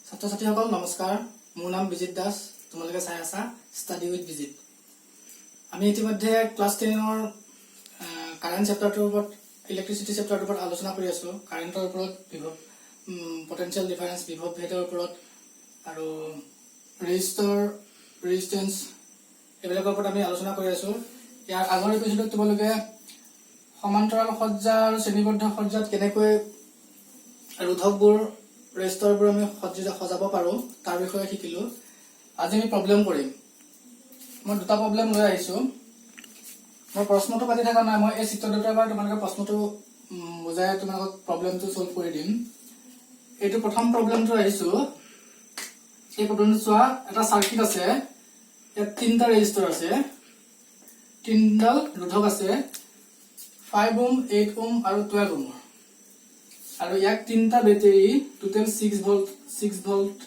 ছাত্ৰ ছাত্ৰীসকল নমস্কাৰ। মোৰ নাম বিজিত দাস। তোমালোকে চাই আছা ষ্টাডি উইথ বিজিত। আমি ইতিমধ্যে ক্লাছ 10ৰ কাৰেণ্ট চেপ্টাৰটোৰ ওপৰত ইলেক্ট্ৰিচিটি চেপ্টাৰটোৰ ওপৰত আলোচনা কৰি আছো। কাৰেণ্টৰ ওপৰত পটেনচিয়েল ডিফাৰেন্স, বিভৱ ভেদৰ ওপৰত আৰু ৰেজিষ্টৰ, ৰেজিষ্টেন্স এইবিলাকৰ ওপৰত আমি আলোচনা কৰি আছো। ইয়াৰ আগৰ এপিছডত তোমালোকে সমান্তৰাল সজ্জা আৰু শ্ৰেণীবদ্ধ সজ্জাত কেনেকৈ ৰোধকবোৰ ৰেজিষ্টৰবোৰ আমি সজাব পাৰো তাৰ বিষয়ে শিকিলো। আজি আমি প্ৰব্লেম কৰিম। মই দুটা প্ৰব্লেম লৈ আহিছো। মই প্ৰশ্নটো পাতি থকা নাই, মই এই চিত্ৰ দুটাৰ পৰা তোমালোকে প্ৰশ্নটো বুজাই তোমালোকক প্ৰব্লেমটো সলভ কৰি দিম। এইটো প্ৰথম প্ৰব্লেমটো আহিছো। এই প্ৰব্লেমটো চোৱা, এটা সাৰ্কিট আছে, ইয়াত তিনিটা ৰেজিষ্টৰ আছে, তিনিডাল ৰোধক আছে, 5 ওহম, 8 ওহম আৰু 12 ওহম। আৰু ইয়াক তিনিটা বেটাৰী টোটেল 6 ভল্ট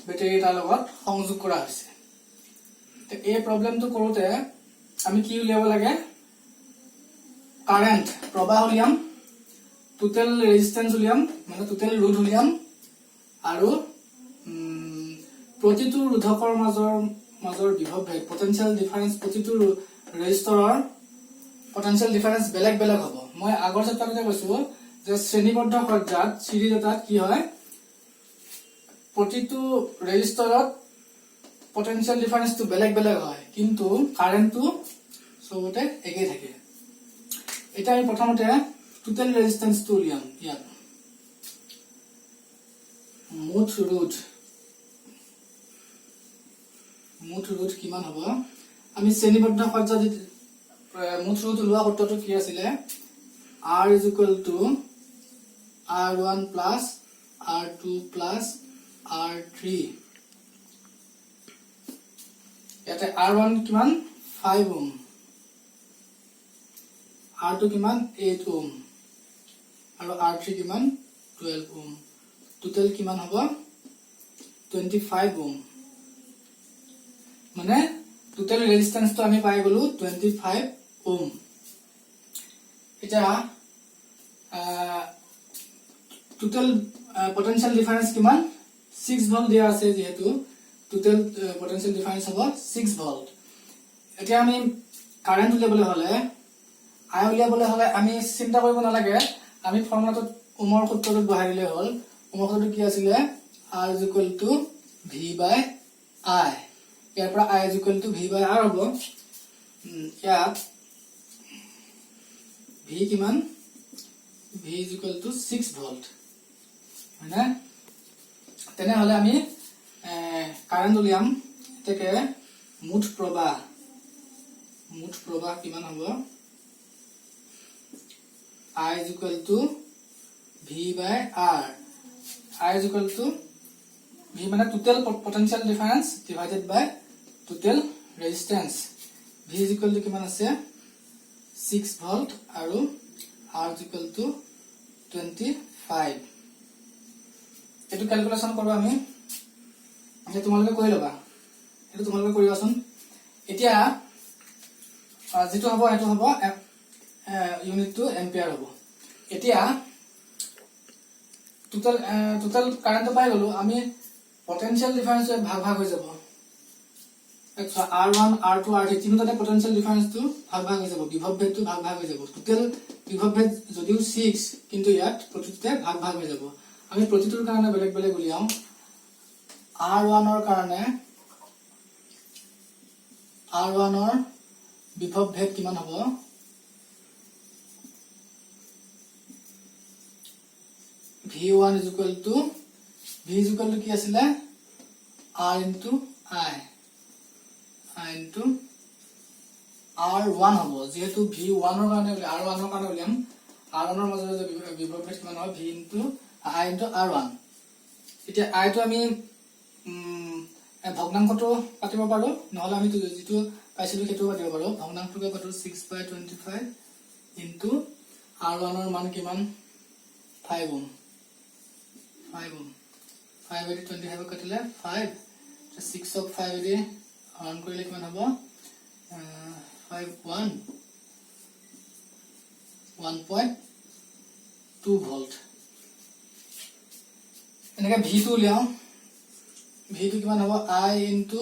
বেটাৰী এটাৰ লগত সংযোগ কৰা হৈছে। এই প্ৰব্লেমটো কৰোতে আমি কি উলিয়াব লাগে? কাৰেণ্ট, প্ৰবাহ উলিয়াম, টোটেল ৰেজিষ্টেন্স উলিয়াম, মানে টোটেল ৰোধ উলিয়াম, আৰু প্ৰতিটো ৰোধকৰ মাজৰ বিভৱ ভেদ, পটেনচিয়েল ডিফাৰেন্স, প্ৰতিটো ৰেজিষ্টৰৰ পটেনচিয়েল ডিফাৰেন্স বেলেগ বেলেগ হ'ব। মই আগৰ চেপ্টাৰতে কৈছো যে শ্ৰেণীবদ্ধ সজ্জাত সিৰিজ এটাত কি হয়, প্ৰতিটো ৰেজিষ্টৰত পটেনচিয়েল ডিফাৰেন্সটো বেলেগ বেলেগ হয়, কিন্তু কাৰেণ্টটো সবতে একেই থাকে। এটা আমি প্ৰথমতে টোটেল ৰেজিষ্টেন্সটো উলিয়াম। ইয়াত মুঠ ৰোধ কিমান হ'ব? আমি শ্ৰেণীবদ্ধ সজ্জা মুঠ ৰোধ ওলোৱা সূত্ৰটো কি আছিলে? R is equal to R1 plus R2 plus R3। ইয়াতে R1 কিমান? 5 ওহম, R2 কিমান? 8 ওহম আৰু R3 কিমান? 12 ওহম। টোটেল কিমান হ'ব? 25 ওহম। মানে টোটেল ৰেজিষ্টেন্সটো আমি পাই গলো 25 ওহম। এতিয়া টোটেল পটেনচিয়েল ডিফাৰেন্স কিমান? 6 ভল্ট দিয়া আছে, যেহেতু টোটেল পটেনচিয়েল ডিফাৰেন্স হ'ব 6 ভল্ট। এতিয়া আমি কাৰেন্ট উলিয়াবলৈ হলে, আই উলিয়াবলৈ হলে আমি চিন্তা কৰিব নালাগে, আমি ফৰ্মুলাটোত ওমৰ সূত্ৰটোত বহাই দিলে হ'ল। ওমৰ সূত্ৰটো কি আছিলে? R is equal to V by I। ইয়াৰ পৰা I is equal to V by R হ'ব। ইয়াত V কিমান? V is equal to 6 volt, হয়নে? তেনেহলে আমি কাৰেন্ট উলিয়াম। এতেকে মুঠ প্ৰবাহ কিমান হ'ব? I is equal to V by R। I is equal to V মানে total potential difference divided by total resistance। V is equal to কিমান আছে? 6 ভল্ট আৰু R is equal to 25। এইটো ক্যালকুলেশন কৰো আমি। তোমালোকে কৰি লবা, এইটো তোমালোকে কৰিবাচোন। এতিয়া যেটো হ'ব এটো হ'ব ইউনিটটো এম্পিয়াৰ হ'ব। এতিয়া টোটাল কাৰেন্ট পাই গলো আমি। পটেনচিয়েল ডিফাৰেন্স ভাগ হৈ যাব। R1 R2 R3 তিনিটাতে পটেনচিয়েল ডিফাৰেন্সটো ভাগ হৈ যাব, বিভৱ ভেদটো ভাগ হৈ যাব। টোটেল বিভৱ ভেদ যদিও 6, কিন্তু ইয়াত প্ৰতিটোতে ভাগ হৈ যাব। আমি প্ৰতিটোৰ কাৰণে বেলেগ বেলেগ উলিয়াও। R1 ৰ কাৰণে R1 ৰ বিভৱ ভেদ কিমান হ'ব? V1 is equal to V is equal to কি আছিলে? R into I into R1 হ'ব। যেহেতু V1 ৰ কাৰণে R1 ৰ কাৰণে উলিয়াম, R1 ৰ মাজৰ যে বিভৱ ভেদ কিমান হয়? V into I into R1। এতিয়া I টো আমি ভগ্নাংশটো পাতিব পাৰো, নহলে আমি যেটো পাইছিলো সেইটো পাতিব পাৰো। ভগ্নাংশটোকে পাতো 6/25 into R1 ৰ মান কিমান? 5 ওহম। 5 ওহম 5 এদি 25 কাটিলে 5, 6 of 5 এদি হৰণ কৰিলে কিমান হ'ব? 1.2 ভল্ট। এনেকে V টো উলিয়াও। V to किमान होगा I into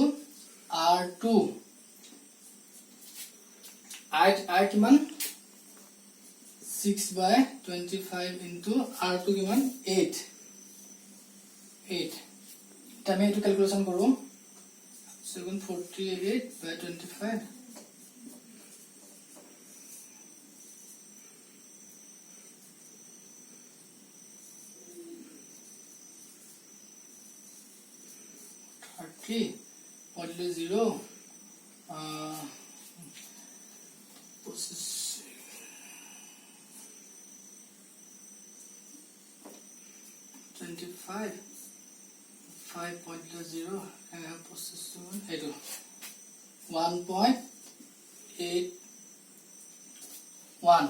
R2 I किमान 6/25 into R2 किमान 8 मैं ये कैलकुलेशन करूँ 748/25 30 0 25 5.0 and have possession 1.81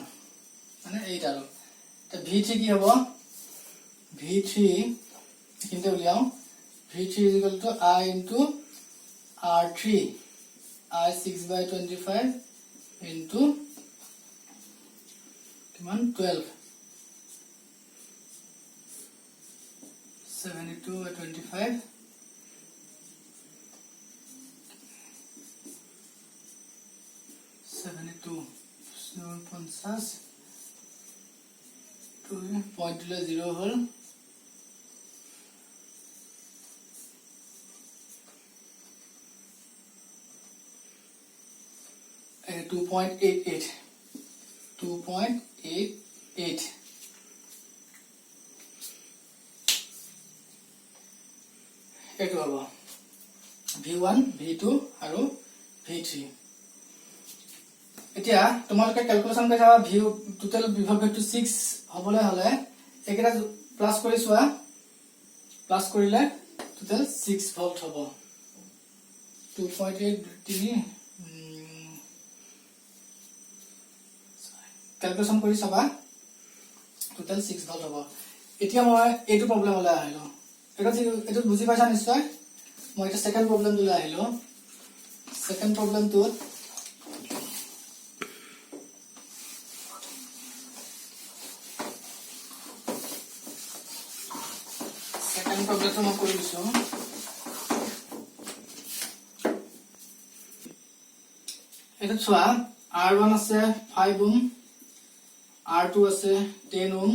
মানে 8 আৰু তে V3 কি হ'ব V3 কিনতে উলিয়াও V3 is equal to I into R3 I 6/25 into किमान 12 72/25 72 50 2.0 হল 2.88 এইটো হ'ব V1 V2 আৰু V3 এতিয়া তোমালোকে ক্যালকুলেশন কৰি যাবা ভিউ টোটাল বিভব ভেক্টৰ 6 হ'বলে হলে একেটা প্লাস কৰি সোৱা প্লাস কৰিলে টোটাল 6 ভোল্ট হ'ব 2.83 ক্যালকুলেশন কৰি চাবা টোটাল 6 ভোল্ট হ'ব এতিয়া মই এইটো প্ৰবলেম হলে আহিলো এটা বুজি পাইছা নিশ্চয় মই এটা সেকেন্ড প্ৰবলেম দিলে আহিলো সেকেন্ড প্ৰবলেমটো সেকেন্ড প্ৰবলেমটো মই কৰি দিছো এটা চোৱা R1 আছে 5 ওহম R2 আছে 10 ওহম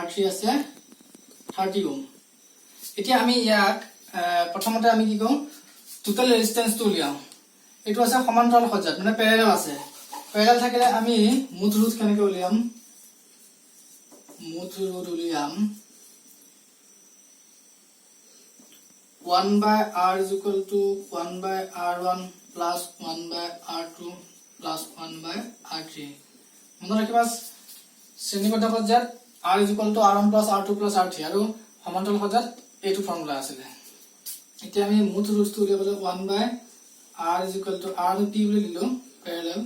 R3 আছে 30 ওহম এতিয়া আমি ইয়াক প্ৰথমতে আমি কি কম টোটাল ৰেজিস্ট্যান্স টো উলিয়াও এটো আছে সমান্তৰাল সজ্জাত মানে প্যাৰালাল আছে প্যাৰালাল থাকিলে আমি মুঠ ৰোধ কেনেকৈ উলিয়াম মুঠ ৰোধ উলিয়াম 1/R is equal to 1/R1 plus 1/R2 plus 1/R3 মনত ৰাখিবা শ্ৰেণীবদ্ধ সজ্জাত R is equal to R1 plus R2 plus R3 আৰু সমান্তৰাল সজ্জাত এইটো ফৰ্মুলা আছিল এতিয়া আমি মুঠ ৰোধটো উলিয়াবলৈ 1/R is equal to R p বুলি দিলো প্যাৰালাল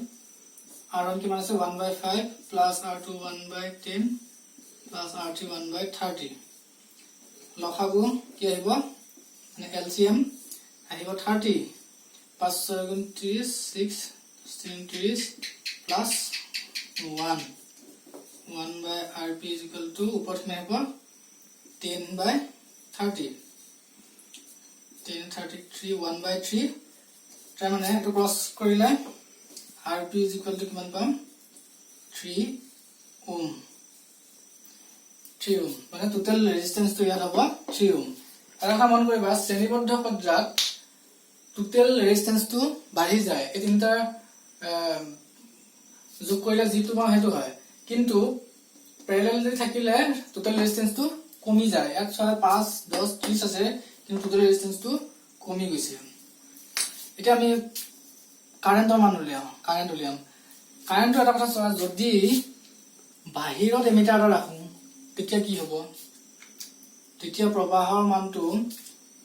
R1 কিমান আছে 1/5 plus R2 1/10 plus R3 1/30 লসাগু কি আহিব মানে LCM আহিব 30 5 6 30 6 30 plus 1 1/RP is equal to ऊपर में है 10/30 10/33 1/3 তাৰ মানে এটো ক্ৰস কৰিলে RP is equal to কিমান পাম 3 ওহম 3 ওহম মানে টোটাল ৰেজিস্ট্যান্স তো ইয়াত হ'ব 3 ওহম আৰু এটা মন কৰিবা শ্ৰেণীবদ্ধ সজ্জাত টোটাল ৰেজিস্ট্যান্স তো বাঢ়ি যায় এই তিনটা যোগ কৰিলে যেটো পাম হেতু হয় কিন্তু প্যাৰালাল থাকিলে টোটাল ৰেজিস্ট্যান্স তো কমি যায় ইয়াত 5 10 30 আছে কিন্তু টোটাল ৰেজিস্ট্যান্স তো কমি গৈছে এটা আমি কাৰেন্টৰ মান উলিয়াম কাৰেন্টৰ এটা কথা চোৱা যদি বাহিৰত এমিটাৰ ৰাখো তেতিয়া কি হ'ব তেতিয়া প্ৰবাহৰ মানটো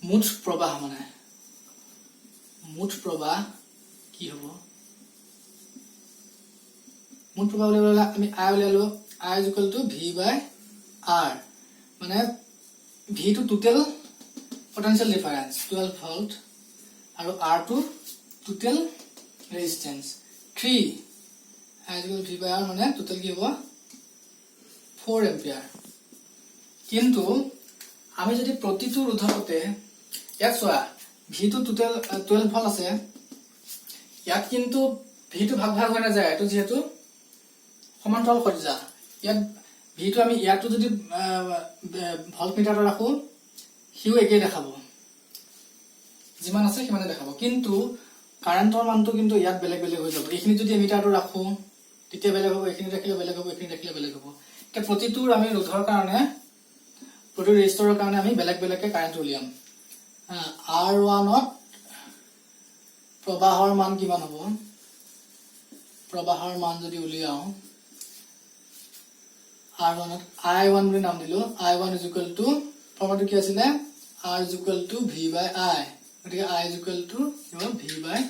মুঠ প্ৰবাহ মানে মুঠ প্ৰবাহ কি হ'ব মুঠ প্ৰবাহ উলিয়াবলৈ আমি I উলিয়ালো I is equal to V/R মানে V to total potential difference 12 volt আৰু R to total resistance 3 I is equal to V/R মানে total কি হ'ব 4 ampere কিন্তু আমি যদি প্ৰতিটো ৰোধকতে ইয়াত চোৱা ভিটো টোটেল 12 ভল্ট আছে ইয়াত কিন্তু ভিটো ভাগ ভাগ হৈ নাযায় এটো যেহেতু সমান্তৰাল সজ্জা ইয়াত ভিটো আমি ইয়াতো যদি ভল্ট মিটাৰত ৰাখো হিউ একে দেখাব যিমান আছে সিমানে দেখাব কিন্তু কাৰেন্টৰ মানটো কিন্তু ইয়াত বেলেগ বেলেগ হৈ যাব এইখিনি যদি মিটাৰটো ৰাখো তেতিয়া বেলেগ হ'ব এইখিনি ৰাখিলে বেলেগ হ'ব এইখিনি ৰাখিলে বেলেগ হ'ব তে প্ৰতিটোৰ আমি ৰোধৰ কাৰণে প্ৰতি ৰেজিষ্টৰৰ কাৰণে আমি বেলেগ বেলেগকে কাৰেন্ট উলিয়াম R1 ত প্ৰবাহৰ মান কিমান হ'ব প্ৰবাহৰ মান যদি উলিয়াও R1 ত I1 বুলি নাম দিলো I1 ফৰ্মুলাটো কি আছিল R V/I গতিকে I V/R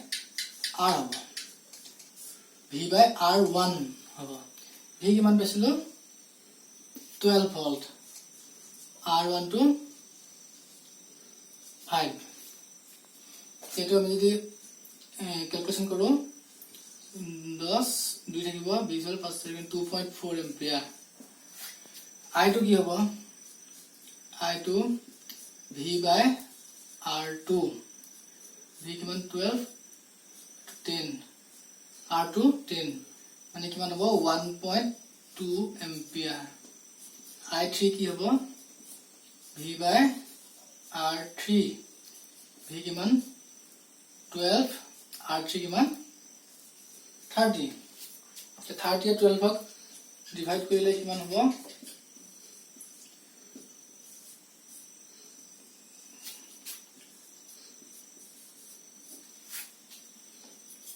হ'ব V/R1 হ'ব V কিমান পাইছিলো 12 ভল্ট R1 টো 5 সেইটো আমি যদি ক্যালকুলেশন কৰো 10 2 থাকিব 20 হল 5 7 2.4 এম্পিয়াৰ I টো কি হ'ব I টো V/R2 V কিমান 12 10 R2 10 মানে কিমান হ'ব 1.2 এম্পিয়াৰ I3 কি হ'ব V/R3 V কিমান 12 R3 কিমান 30 30 12 ক ডিভাইড কৰিলে কিমান হ'ব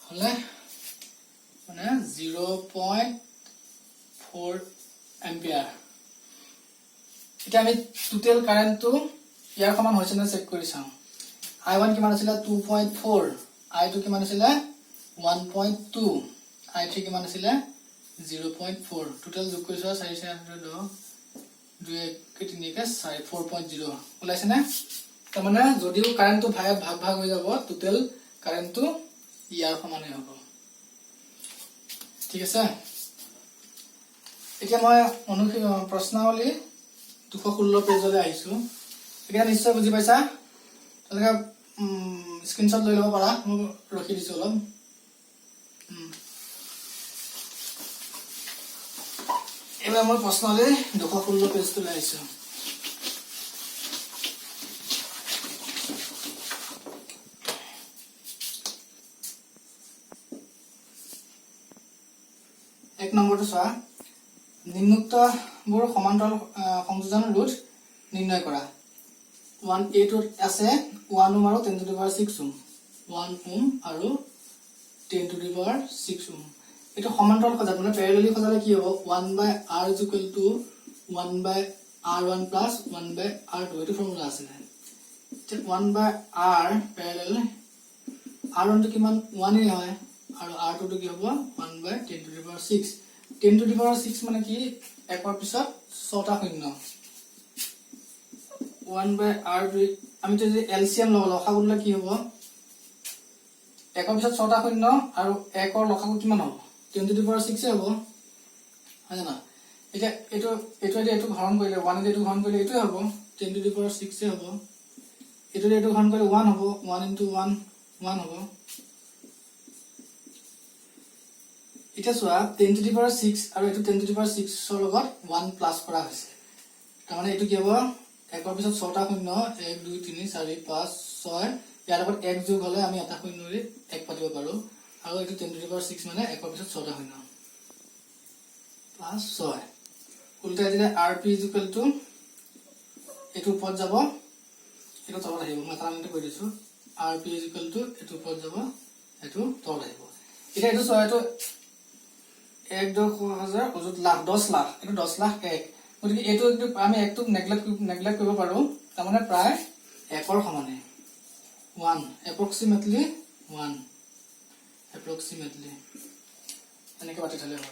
হলে মানে 0.4 এম্পিয়াৰ এটা আমি টোটাল কাৰেন্টটো ইয়াৰ সমান হৈছে না চেক কৰি চাও I1 কিমান আছিল 2.4 I2 কিমান আছিল 1.2 I3 কিমান আছিল 0.4 টোটাল যোগ কৰি চোৱা 4 2 3 4.0 ওলাইছে না তাৰ মানে যদিও কাৰেন্টটো ভাগ ভাগ হৈ যাব টোটাল কাৰেন্টটো ইয়াৰ সমানে হ'ব ঠিক আছে এতিয়া মই প্ৰশ্নাৱলী 216 পেজলৈ আহিছো এতিয়া নিশ্চয় বুজি পাইছা তালকা স্ক্ৰিনশ্বট লৈ লব পাৰা মই ৰখি দিছো অলপ এবাৰ মই প্ৰশ্নাৱলী 216 পেজলৈ আহিছো এক নম্বৰটো চোৱা নিম্নোক্ত বোৰ সমান্তৰাল সংযোজন ৰোধ নিৰ্ণয় কৰা 1a টো আছে 1 ওম আৰু 10 টু দি পাৱাৰ 6 ওম 1 ওম আৰু 10 টু দি পাৱাৰ 6 ওম এটো সমান্তৰাল সজাত মানে প্যাৰেলালি সজালে কি হ'ব 1/r = 1/r1 + 1/r2 এটো ফৰ্মুলা আছে 1/r প্যাৰেলাল r1 টো কিমান 1 এ হয় আৰু r2 টো কি হ'ব 1/10 to the power 6 10 to the power 6 মানে কি একৰ পিছত 6টা শূন্য 1/r আমি তো যে এলসিএম লখাগু ললে কি হ'ব একৰ পিছত 6টা শূন্য আৰু একৰ লখাগু কিমান হ'ব 10 টু দি পাৱাৰ 6 এ হ'ব হয় না এটা এটো হৰণ কৰিলে 1 এটো হৰণ কৰিলে এটো হ'ব 10 টু দি পাৱাৰ 6 এ হ'ব এটো হৰণ কৰিলে 1 হ'ব 1 * 1 1 হ'ব এটা চোৱা 10 টু দি পাৱাৰ 6 আৰু এটো 10 টু দি পাৱাৰ 6 ৰ লগত 1 প্লাস কৰা হৈছে তাৰ মানে এটো কি হ'ব একৰ পিছত 6টা শূন্য 1 2 3 4 5 6 ইয়াৰ লগত 1 যোগ হলে আমি এটা শূন্যৰে 1 পাতিব পাৰো আৰু এটো 10 টু দি পাৱাৰ 6 মানে একৰ পিছত 6টা শূন্য প্লাস 6 উল্টা দিলে rp = এটো ওপৰত যাব এটো তলত আহিব মই তাৰণতে কৈ দিছো rp = এটো ওপৰত যাব এটো তলত আহিব এটা এটো চোৱা এটো 1,000 অযুত লাখ 10 লাখ এটো 10 লাখ 1 গতিকে এটো আমি একটো নেগলেক্ট কৰিব পাৰো তাৰ মানে প্ৰায় 1 ৰ সমানে 1 approximately 1 এনেকৈ বাটি থলে হ'ল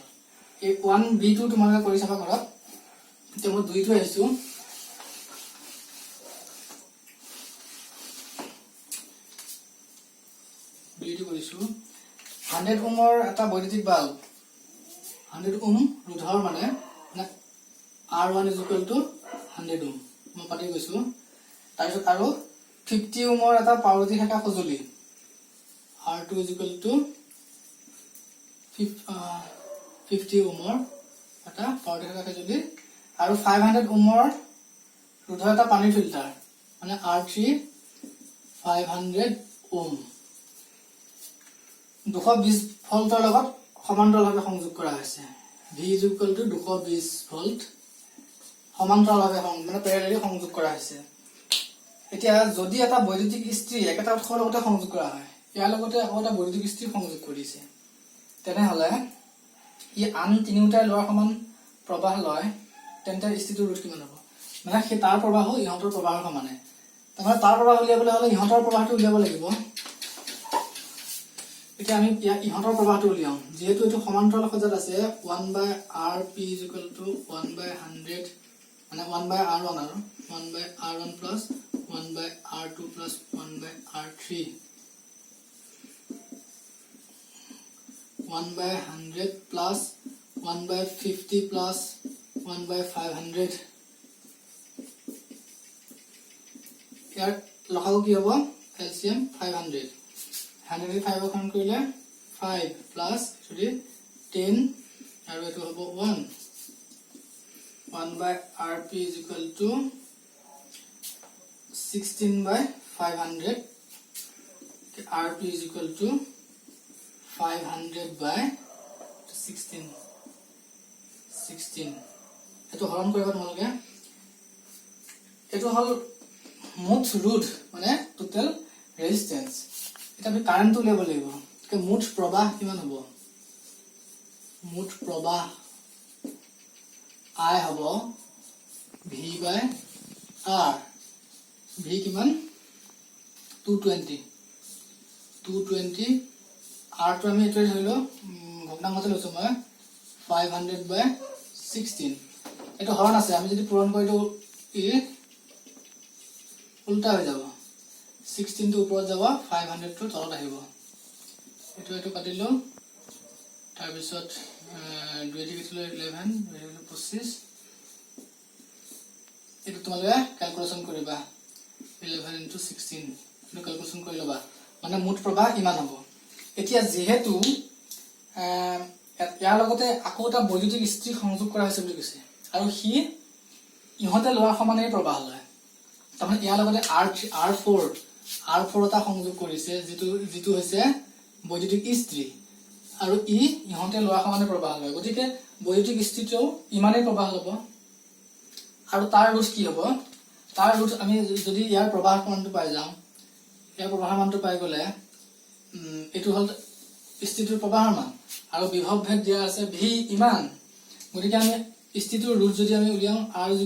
এই 1b2 তোমালোকে কৰি চাবা ঘৰত এতিয়া মই 2 টো আহিছো b2 কৰিছো 100 ওমৰ এটা বৈদ্যুতিক বাল্ব 100 ওম ৰোধৰ মানে R1 = 100 ওম মই পাতি গৈছো তাৰ পিছত আৰু 50 ওমৰ এটা পাউৰুটি থকা সঁজুলি R2 is equal to 50 Omar এটা পাউৰুটি থকা সঁজুলি আৰু 500 ওমৰ ৰোধৰ এটা পানীৰ ফিল্টাৰ মানে R3 500 ওম 220 ভোল্টৰ লগত সমান্তৰালভাৱে সংযোগ কৰা হৈছে V is equal to 220 volt সমান্তৰালভাৱে মানে প্যাৰেলালি সংযোগ কৰা হৈছে এতিয়া যদি এটা বৈদ্যুতিক ইস্ত্ৰি একেটা উৎসৰ লগতে সংযোগ কৰা হয় ইয়াৰ লগতে এটা বৈদ্যুতিক ইস্ত্ৰি সংযোগ কৰিছে তেনেহলে ই আন তিনিটা লোৱাৰ সমান প্ৰবাহ লয় তেন্তে ইস্ত্ৰিটোৰ ৰোধ কিমান হ'ব মানে সেই তাৰ প্ৰবাহ ইহঁতৰ প্ৰবাহৰ সমানে তাৰমানে তাৰ প্ৰবাহ উলিয়াবলৈ হলে ইহঁতৰ প্ৰবাহটো উলিয়াব লাগিব এতিয়া আমি ইহঁতৰ প্ৰবাহটো উলিয়াম যেহেতু এটো সমান্তৰাল সজাত আছে 1/rp = 1/100 মানে 1/r1 আৰু 1/r1 plus 1/r2 plus 1/r3 1/100 plus 1/50 plus 1/500 ইয়াৰ লসাগু কি হ'ব LCM 500 100 5 খন কৰিলে 5 plus 10 আৰু এটো হ'ব 1 1/rp is equal to 16/500 rp is equal to 500/16 এটো হৰণ কৰিবা তোমালোকে এটো হল মুঠ ৰোধ মানে টোটাল ৰেজিস্ট্যান্স এটা আমি কাৰেন্ট উলিয়াব লাগিব কে মুঠ প্ৰবাহ কিমান হ'ব মুঠ প্ৰবাহ I হ'ব V/R V কিমান 220 R তো আমি এটো ধৰিলো ভগ্নাংশতে লৈছো মই 500/16 এটো হৰণ আছে আমি যদি পূৰণ কৰি দিও ই উল্টা হৈ যাব 16 টো ওপৰত যাব 500 টো তলত আহিব এটো কাটিলো তাৰ পিছত 2 টি কিলো 11 25 এটো তোমালোকে ক্যালকুলেশন কৰিবা 11 * 16 এটো ক্যালকুলেশন কৰি লবা মানে মুঠ প্ৰবাহ কিমান হ'ব এতিয়া যেহেতু ইয়াৰ লগতে আকৌ এটা বৈদ্যুতিক ইস্ত্ৰি সংযোগ কৰা হৈছে বুলি কৈছে আৰু হি ইহতে লোৱাৰ সমানেই প্ৰবাহ লয় তাৰমানে ইয়াৰ লগতে R4 এটা সংযোগ কৰিছে যেটো হৈছে বৈদ্যুতিক ইস্ত্ৰি আৰু ইহতে লোৱাৰ সমানে প্ৰবাহ লয় গতিকে বৈদ্যুতিক ইস্ত্ৰিটো ইমানেই প্ৰবাহ ল'ব আৰু তাৰ ৰোধ কি হ'ব তাৰ ৰোধ আমি যদি ইয়াৰ প্ৰবাহ মানটো পাই যাওঁ ইয়াৰ প্ৰবাহ মানটো পাই গলে এটো হল ইস্ত্ৰিটোৰ প্ৰবাহৰ মান আৰু বিভৱ ভেদ দিয়া আছে V ইমান গতিকে আমি ইস্ত্ৰিটোৰ ৰোধ যদি আমি উলিয়াও R =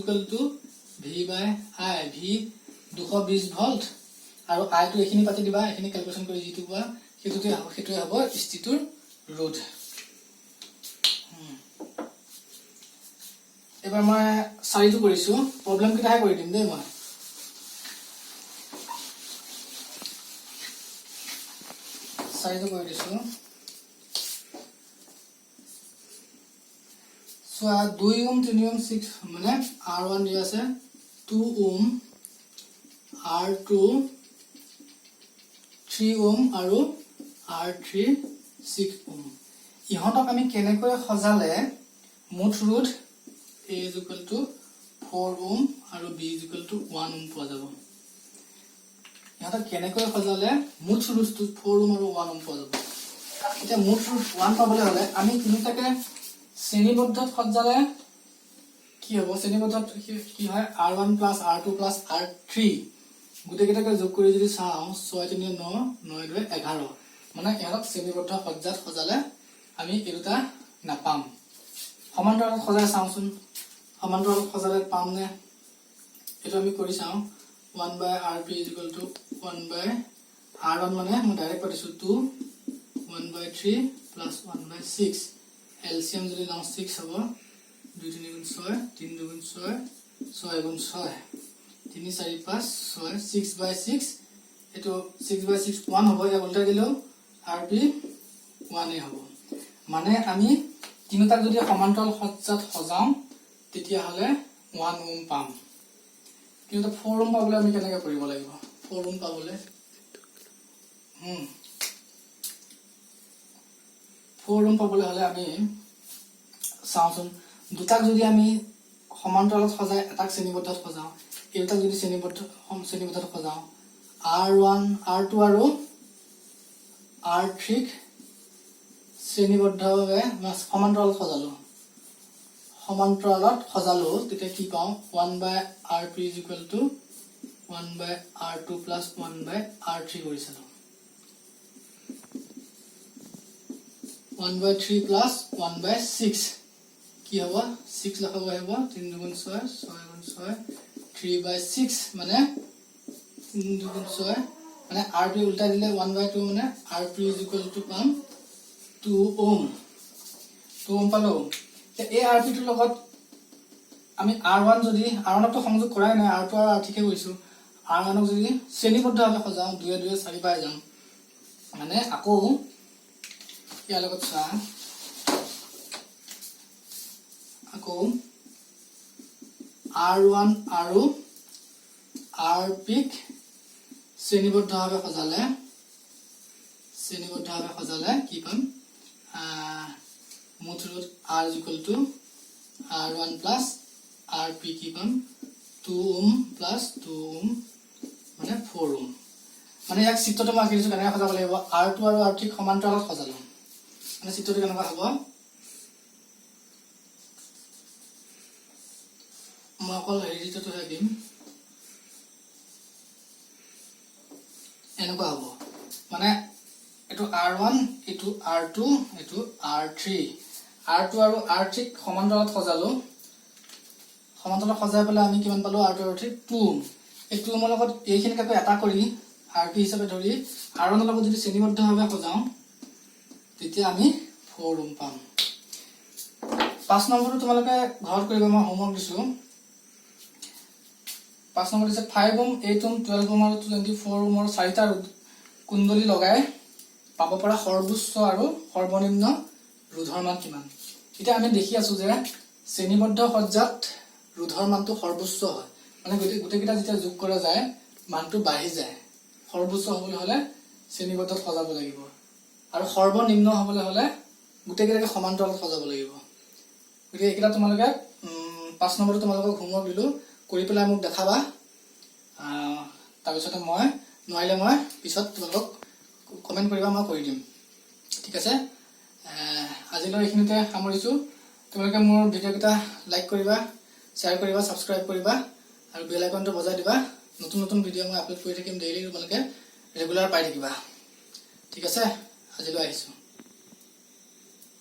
V/I V 220 ভোল্ট আৰু I টো এখিনি পাতি দিবা এখিনি ক্যালকুলেশন কৰি যেটো পোৱা হেতুতে হ'ব ইস্ত্ৰিটোৰ ৰোধ এবাৰ মই 4 টো কৰিছো প্ৰবলেম কিটাহে কৰি দিম দেই মই 4 টো কৰি দিছো সো 2 ওম 3 ওম 6 মানে R1 দিয়া আছে 2 ওম R2 3 ওম আৰু R3 6 ওম ইহঁতক আমি কেনেকৈ সজালে মুঠ ৰোধ A is equal to 4 ohm আৰু B is equal to 1 ohm পোৱা যাব ইহঁতক কেনেকৈ সজালে মুঠ ৰোধটো 4 ohm আৰু 1 ohm পোৱা যাব এতিয়া মুঠ ৰোধ 1 পাবলৈ হলে আমি তিনিটাকে শ্ৰেণীবদ্ধত সজালে কি হ'ব শ্ৰেণীবদ্ধত কি হয় R1 plus R2 plus R3 গুটেকেটাকে যোগ কৰি যদি চাও 6 3 9 9 2 11 মানে ইহঁতক শ্ৰেণীবদ্ধ সজ্জাত সজালে আমি এৰুটা নাপাম সমান্তৰাল সজাই চাওচোন সমান্তৰাল সজালে পামনে এটো আমি কৰি চাও 1/rp = 1/r1 মানে মই ডাইৰেক্ট পাতিছো 2 1/3 plus 1/6 LCM যদি নাও 6 হ'ব 2 3 গুণ 6 3 2 গুণ 6 6 গুণ 6 3 4 5 6 6/6 এটো 6/6 1 হ'ব ইয়া উল্টা দিলেও rp 1 এ হ'ব মানে আমি তিনিটাক যদি সমান্তৰাল সজ্জাত সজাও তেতিয়া হলে 1 ওম পাম কিন্তু 4 ওম পাবলৈ আমি কেনেকৈ কৰিব লাগিব 4 ওম পাবলৈ 4 ওম পাবলৈ হলে আমি চাওঁচোন দুটাক যদি আমি সমান্তৰালত সজাই এটাক শ্ৰেণীবদ্ধত সজাও এইটাক যদি শ্ৰেণীবদ্ধত সজাও R1 R2 আৰু R3 ক শ্ৰেণীবদ্ধভাৱে সমান্তৰালত সজালো তেতিয়া কি পাওঁ 1/R2 = 1/R2 + 1/R3 কৰিছিলো 1/3 + 1/6 কি হ'ব 6 লখাব আহিব 3 × 6 6 × 6 3/6 মানে 3 × 6 মানে R2 উল্টা দিলে 1/2 মানে R2 = পাম 2 ওম পালো এই R2 টোৰ লগত আমি R1 যদি R1 ক সংযোগ কৰাই নাই R2 আৰু R3 কে কৰিছো R1 ক যদি শ্ৰেণীবদ্ধভাৱে সজাও 2 2 4 পাই যাম মানে আকৌ ইয়াৰ লগত চা আকৌ R1 আৰু RP ক শ্ৰেণীবদ্ধভাৱে সজালে কি পাম মুঠ ৰুট R = R1 + RP কি পাম 2 ওম + 2 ওম মানে 4 ওম মানে ইয়াক চিত্ৰটো মই আঁকি দিছো কেনেকৈ সজাব লাগিব R2 আৰু R3 ক সমান্তৰালত সজালো মানে চিত্ৰটো কেনেকুৱা হ'ব মই অকল হেৰিটো আঁকিম এনেকুৱা হ'ব মানে এটো R1 এটো R2 এটো R3 R2 আৰু R3 ক সমান্তৰালত সজালো সজাই পেলাই আমি কিমান পালো R2 আৰু R3 2 ওম এই 2 ওমৰ লগত এইখিনিক আকৌ এটা কৰি RP হিচাপে ধৰি R1 ৰ লগত যদি শ্ৰেণীবদ্ধভাৱে সজাও তেতিয়া আমি 4 ওম পাম 5 নম্বৰটো তোমালোকে ঘৰত কৰিব মই হোমৱৰ্ক দিছো 5 নম্বৰ দিছে 5 ওম 8 ওম 12 ওম আৰু 24 ওমৰ চাৰিটা কুণ্ডলী লগাই পাব পৰা সৰ্বোচ্চ আৰু সৰ্বনিম্ন ৰোধৰ মান কিমান এতিয়া আমি দেখি আছো যে শ্ৰেণীবদ্ধ সজ্জাত ৰোধৰ মানটো সৰ্বোচ্চ হয় মানে গোটেইকেইটা যেতিয়া যোগ কৰা যায় মানটো বাঢ়ি যায় সৰ্বোচ্চ হ'বলৈ হলে শ্ৰেণীবদ্ধত সজাব লাগিব আৰু সৰ্বনিম্ন হ'বলৈ হলে গোটেইকেইটাকে সমান্তৰালত সজাব লাগিব গতিকে এইকেইটা তোমালোকে 5 নম্বৰটো তোমালোকক হোমৱৰ্ক দিলো কৰি পেলাই মোক দেখাবা তাৰপিছতে মই নোৱাৰিলে মই পিছত তোমালোকক কমেন্ট কৰিবা মই কৰি দিম ঠিক আছে আজিলৈ এইখিনিতে সামৰিছো তোমালোকে মোৰ ভিডিঅ'কেইটা লাইক কৰিবা শ্বেয়াৰ কৰিবা সাবস্ক্ৰাইব কৰিবা আৰু বেল আইকনটো বজাই দিবা নতুন ভিডিঅ' মই আপলোড কৰি থাকিম ডেইলি তোমালোকে ৰেগুলাৰ পাই থাকিবা ঠিক আছে আজিলৈ আহিছো